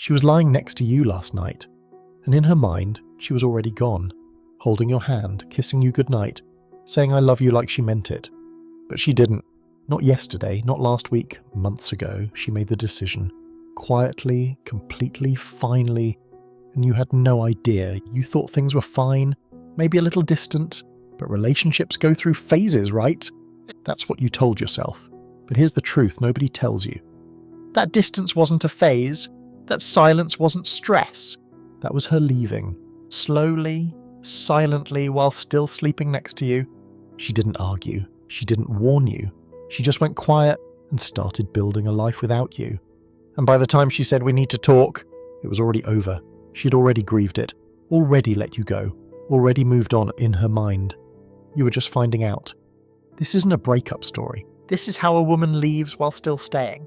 She was lying next to you last night, and in her mind, she was already gone, holding your hand, kissing you goodnight, saying I love you like she meant it. But she didn't. Not yesterday, not last week, months ago, she made the decision. Quietly, completely, finally, and you had no idea. You thought things were fine, maybe a little distant, but relationships go through phases, right? That's what you told yourself. But here's the truth nobody tells you. That distance wasn't a phase. That silence wasn't stress. That was her leaving. Slowly, silently, while still sleeping next to you. She didn't argue. She didn't warn you. She just went quiet and started building a life without you. And by the time she said we need to talk, it was already over. She'd already grieved it, already let you go, already moved on in her mind. You were just finding out. This isn't a breakup story. This is how a woman leaves while still staying.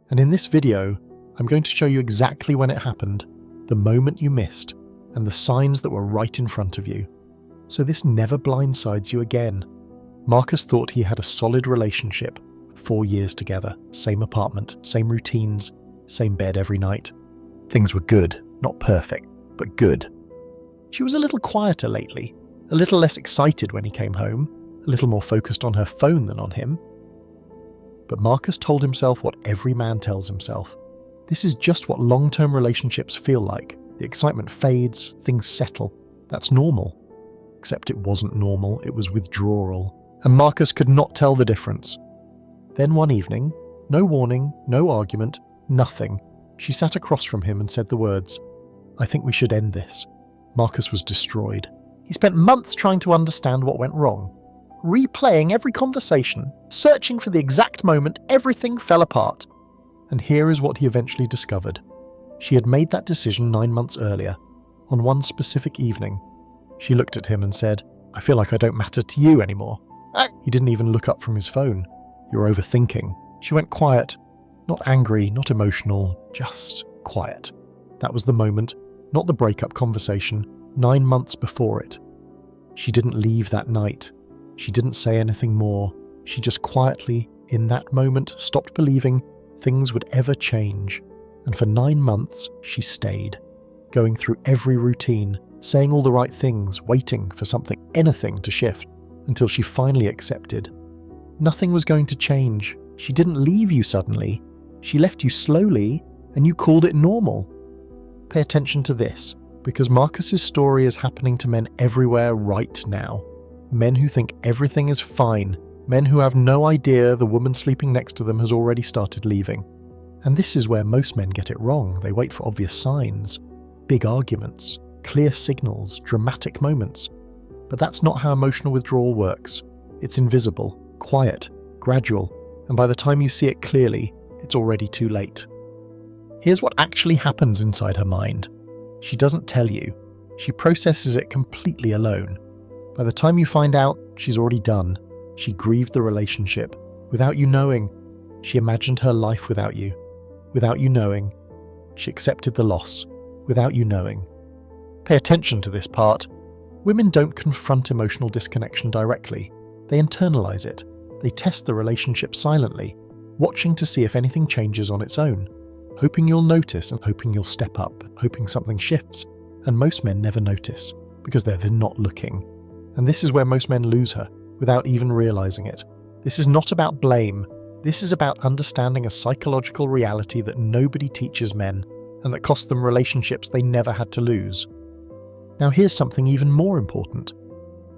And in this video, I'm going to show you exactly when it happened, the moment you missed, and the signs that were right in front of you. So this never blindsides you again. Marcus thought he had a solid relationship, 4 years together, same apartment, same routines, same bed every night. Things were good, not perfect, but good. She was a little quieter lately, a little less excited when he came home, a little more focused on her phone than on him. But Marcus told himself what every man tells himself. This is just what long-term relationships feel like. The excitement fades, things settle. That's normal. Except it wasn't normal, it was withdrawal. And Marcus could not tell the difference. Then one evening, no warning, no argument, nothing, she sat across from him and said the words, "I think we should end this." Marcus was destroyed. He spent months trying to understand what went wrong. Replaying every conversation, searching for the exact moment everything fell apart. And here is what he eventually discovered. She had made that decision 9 months earlier, on one specific evening. She looked at him and said, "I feel like I don't matter to you anymore." He didn't even look up from his phone. "You're overthinking." She went quiet. Not angry, not emotional, just quiet. That was the moment, not the breakup conversation, 9 months before it. She didn't leave that night. She didn't say anything more. She just quietly, in that moment, stopped believing things would ever change. And for 9 months, she stayed, going through every routine, saying all the right things, waiting for something, anything to shift, until she finally accepted. Nothing was going to change. She didn't leave you suddenly. She left you slowly, and you called it normal. Pay attention to this, because Marcus's story is happening to men everywhere right now. Men who think everything is fine, men who have no idea the woman sleeping next to them has already started leaving. And this is where most men get it wrong. They wait for obvious signs, big arguments, clear signals, dramatic moments. But that's not how emotional withdrawal works. It's invisible, quiet, gradual, and by the time you see it clearly, it's already too late. Here's what actually happens inside her mind. She doesn't tell you. She processes it completely alone. By the time you find out, she's already done. She grieved the relationship, without you knowing. She imagined her life without you, without you knowing. She accepted the loss, without you knowing. Pay attention to this part. Women don't confront emotional disconnection directly. They internalize it. They test the relationship silently, watching to see if anything changes on its own, hoping you'll notice and hoping you'll step up, hoping something shifts. And most men never notice, because they're not looking. And this is where most men lose her, without even realizing it. This is not about blame. This is about understanding a psychological reality that nobody teaches men, and that cost them relationships they never had to lose. Now here's something even more important.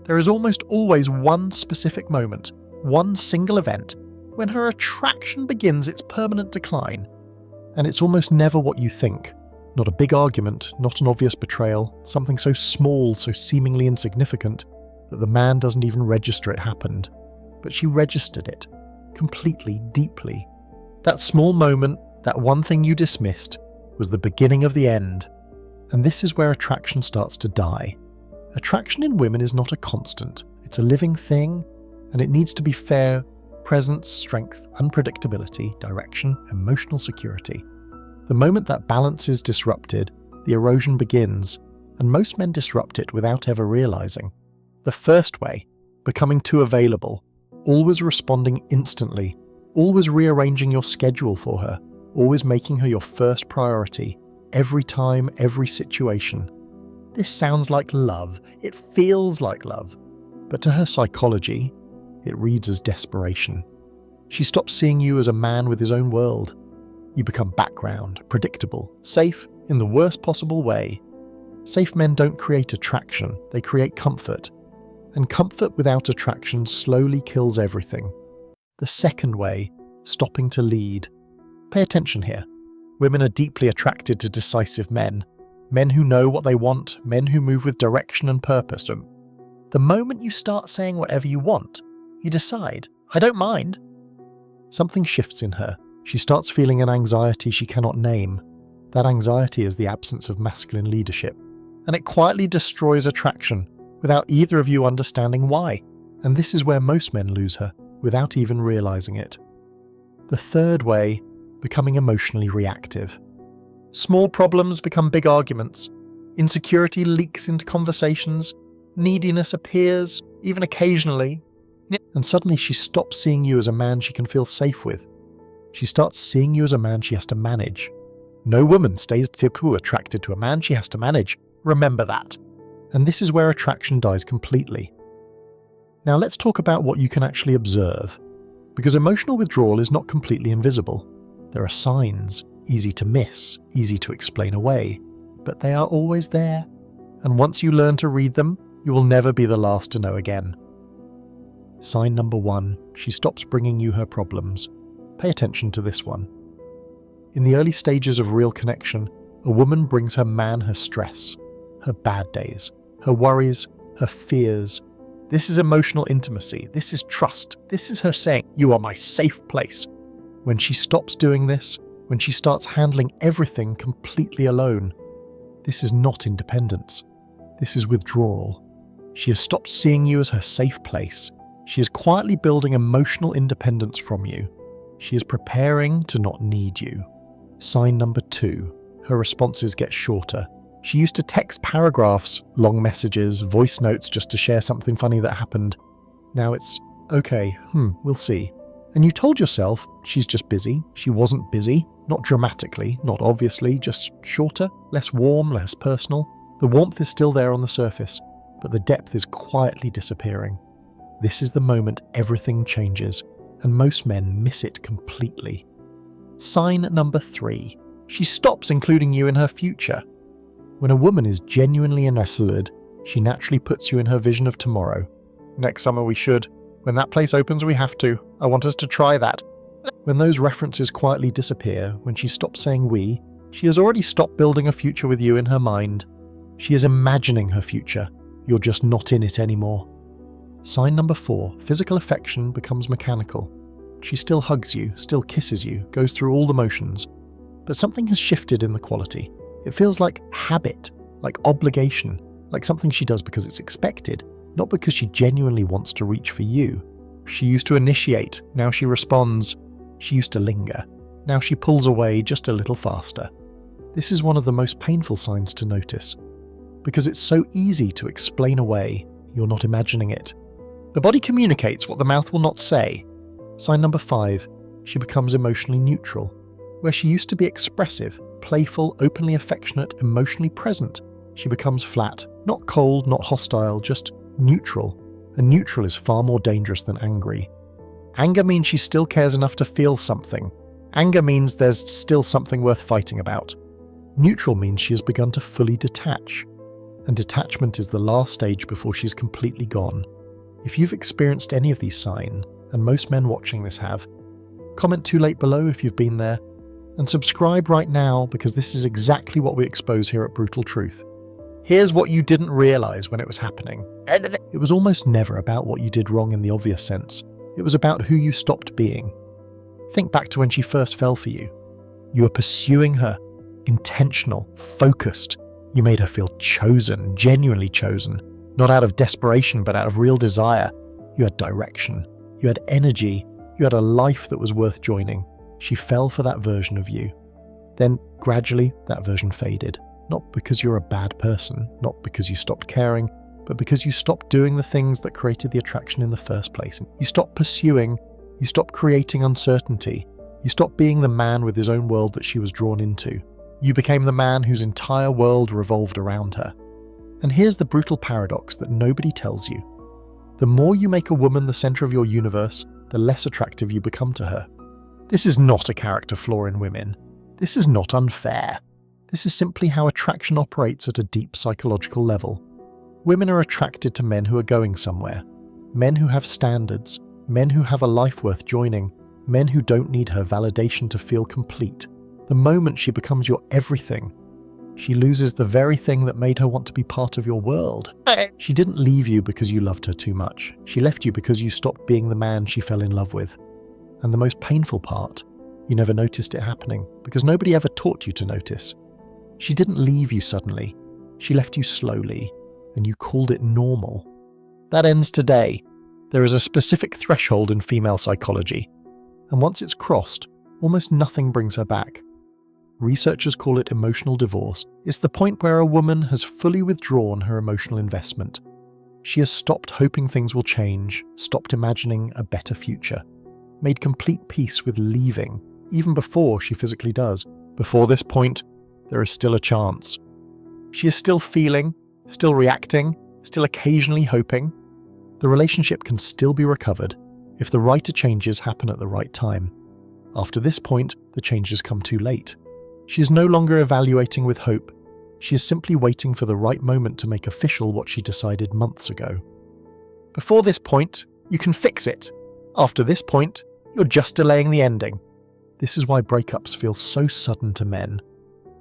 There is almost always one specific moment, one single event, when her attraction begins its permanent decline. And it's almost never what you think. Not a big argument, not an obvious betrayal, something so small, so seemingly insignificant, that the man doesn't even register it happened. But she registered it, completely, deeply. That small moment, that one thing you dismissed, was the beginning of the end. And this is where attraction starts to die. Attraction in women is not a constant. It's a living thing, and it needs to be fair, presence, strength, unpredictability, direction, emotional security. The moment that balance is disrupted, the erosion begins, and most men disrupt it without ever realizing. The first way, becoming too available, always responding instantly, always rearranging your schedule for her, always making her your first priority, every time, every situation. This sounds like love. It feels like love. But to her psychology, it reads as desperation. She stops seeing you as a man with his own world. You become background, predictable, safe in the worst possible way. Safe men don't create attraction, they create comfort. And comfort without attraction slowly kills everything. The second way, stopping to lead. Pay attention here. Women are deeply attracted to decisive men. Men who know what they want, men who move with direction and purpose. The moment you start saying whatever you want, you decide, I don't mind. Something shifts in her. She starts feeling an anxiety she cannot name. That anxiety is the absence of masculine leadership. And it quietly destroys attraction, without either of you understanding why. And this is where most men lose her, without even realizing it. The third way, becoming emotionally reactive. Small problems become big arguments. Insecurity leaks into conversations. Neediness appears, even occasionally. And suddenly she stops seeing you as a man she can feel safe with. She starts seeing you as a man she has to manage. No woman stays attracted to a man she has to manage. Remember that. And this is where attraction dies completely. Now let's talk about what you can actually observe. Because emotional withdrawal is not completely invisible. There are signs, easy to miss, easy to explain away, but they are always there. And once you learn to read them, you will never be the last to know again. Sign number 1, she stops bringing you her problems. Pay attention to this one. In the early stages of real connection, a woman brings her man her stress, her bad days, her worries, her fears. This is emotional intimacy. This is trust. This is her saying, you are my safe place. When she stops doing this, when she starts handling everything completely alone, this is not independence. This is withdrawal. She has stopped seeing you as her safe place. She is quietly building emotional independence from you. She is preparing to not need you. Sign number 2, her responses get shorter. She used to text paragraphs, long messages, voice notes just to share something funny that happened. Now it's, okay, we'll see. And you told yourself she's just busy. She wasn't busy. Not dramatically, not obviously, just shorter, less warm, less personal. The warmth is still there on the surface, but the depth is quietly disappearing. This is the moment everything changes, and most men miss it completely. Sign number 3. She stops including you in her future. When a woman is genuinely invested, she naturally puts you in her vision of tomorrow. Next summer we should. When that place opens we have to. I want us to try that. When those references quietly disappear, when she stops saying we, she has already stopped building a future with you in her mind. She is imagining her future. You're just not in it anymore. Sign number 4, physical affection becomes mechanical. She still hugs you, still kisses you, goes through all the motions. But something has shifted in the quality. It feels like habit, like obligation, like something she does because it's expected, not because she genuinely wants to reach for you. She used to initiate, now she responds. She used to linger, now she pulls away just a little faster. This is one of the most painful signs to notice, because it's so easy to explain away, you're not imagining it. The body communicates what the mouth will not say. Sign number 5, she becomes emotionally neutral. Where she used to be expressive, playful, openly affectionate, emotionally present, she becomes flat, not cold, not hostile, just neutral. And neutral is far more dangerous than angry. Anger means she still cares enough to feel something. Anger means there's still something worth fighting about. Neutral means she has begun to fully detach. And detachment is the last stage before she's completely gone. If you've experienced any of these signs, and most men watching this have, comment too late below if you've been there, and subscribe right now because this is exactly what we expose here at Brutal Truth. Here's what you didn't realize when it was happening. It was almost never about what you did wrong in the obvious sense. It was about who you stopped being. Think back to when she first fell for you. You were pursuing her, intentional, focused. You made her feel chosen, genuinely chosen, not out of desperation but out of real desire. You had direction, you had energy, you had a life that was worth joining. She fell for that version of you. Then, gradually, that version faded. Not because you're a bad person, not because you stopped caring, but because you stopped doing the things that created the attraction in the first place. You stopped pursuing, you stopped creating uncertainty, you stopped being the man with his own world that she was drawn into. You became the man whose entire world revolved around her. And here's the brutal paradox that nobody tells you. The more you make a woman the center of your universe, the less attractive you become to her. This is not a character flaw in women. This is not unfair. This is simply how attraction operates at a deep psychological level. Women are attracted to men who are going somewhere. Men who have standards. Men who have a life worth joining. Men who don't need her validation to feel complete. The moment she becomes your everything, she loses the very thing that made her want to be part of your world. She didn't leave you because you loved her too much. She left you because you stopped being the man she fell in love with. And the most painful part, you never noticed it happening because nobody ever taught you to notice. She didn't leave you suddenly. She left you slowly, and you called it normal. That ends today. There is a specific threshold in female psychology, and once it's crossed, almost nothing brings her back. Researchers call it emotional divorce. It's the point where a woman has fully withdrawn her emotional investment. She has stopped hoping things will change, stopped imagining a better future, made complete peace with leaving, even before she physically does. Before this point, there is still a chance. She is still feeling, still reacting, still occasionally hoping. The relationship can still be recovered if the right changes happen at the right time. After this point, the changes come too late. She is no longer evaluating with hope. She is simply waiting for the right moment to make official what she decided months ago. Before this point, you can fix it. After this point, you're just delaying the ending. This is why breakups feel so sudden to men.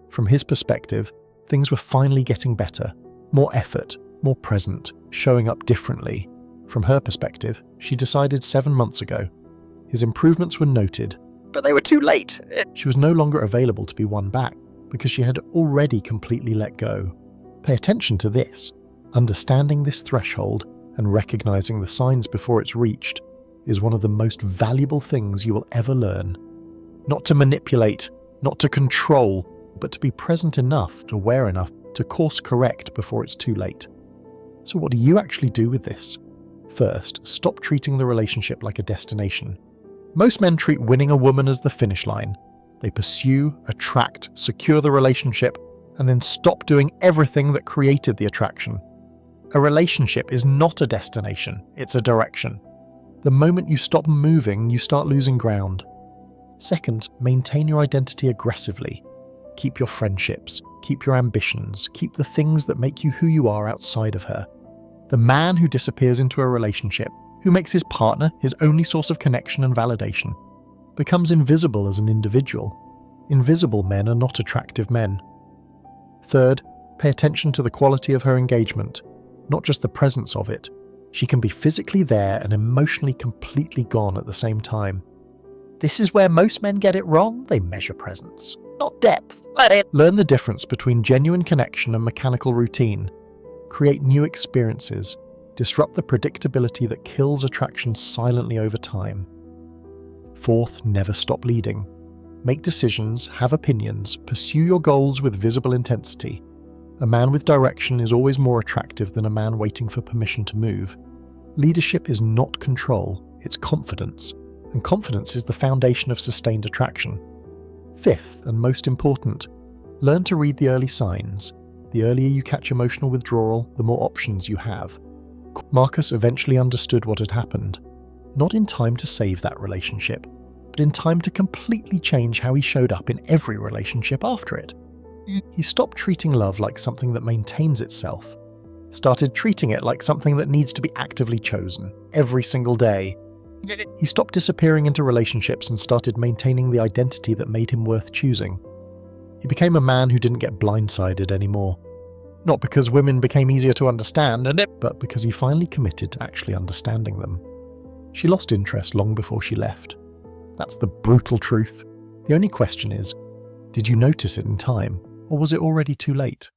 From his perspective, things were finally getting better. More effort, more present, showing up differently. From her perspective, she decided 7 months ago. His improvements were noted, but they were too late. She was no longer available to be won back because she had already completely let go. Pay attention to this. Understanding this threshold and recognizing the signs before it's reached is one of the most valuable things you will ever learn. Not to manipulate, not to control, but to be present enough, aware enough to course correct before it's too late. So what do you actually do with this? First, stop treating the relationship like a destination. Most men treat winning a woman as the finish line. They pursue, attract, secure the relationship, and then stop doing everything that created the attraction. A relationship is not a destination, it's a direction. The moment you stop moving, you start losing ground. Second, maintain your identity aggressively. Keep your friendships, keep your ambitions, keep the things that make you who you are outside of her. The man who disappears into a relationship, who makes his partner his only source of connection and validation, becomes invisible as an individual. Invisible men are not attractive men. Third, pay attention to the quality of her engagement, not just the presence of it. She can be physically there and emotionally completely gone at the same time. This is where most men get it wrong. They measure presence, not depth. Learn the difference between genuine connection and mechanical routine. Create new experiences. Disrupt the predictability that kills attraction silently over time. Fourth, never stop leading. Make decisions, have opinions, pursue your goals with visible intensity. A man with direction is always more attractive than a man waiting for permission to move. Leadership is not control, it's confidence, and confidence is the foundation of sustained attraction. Fifth, and most important, learn to read the early signs. The earlier you catch emotional withdrawal, the more options you have. Marcus eventually understood what had happened, not in time to save that relationship, but in time to completely change how he showed up in every relationship after it. He stopped treating love like something that maintains itself, started treating it like something that needs to be actively chosen, every single day. He stopped disappearing into relationships and started maintaining the identity that made him worth choosing. He became a man who didn't get blindsided anymore. Not because women became easier to understand, but because he finally committed to actually understanding them. She lost interest long before she left. That's the brutal truth. The only question is, did you notice it in time, or was it already too late?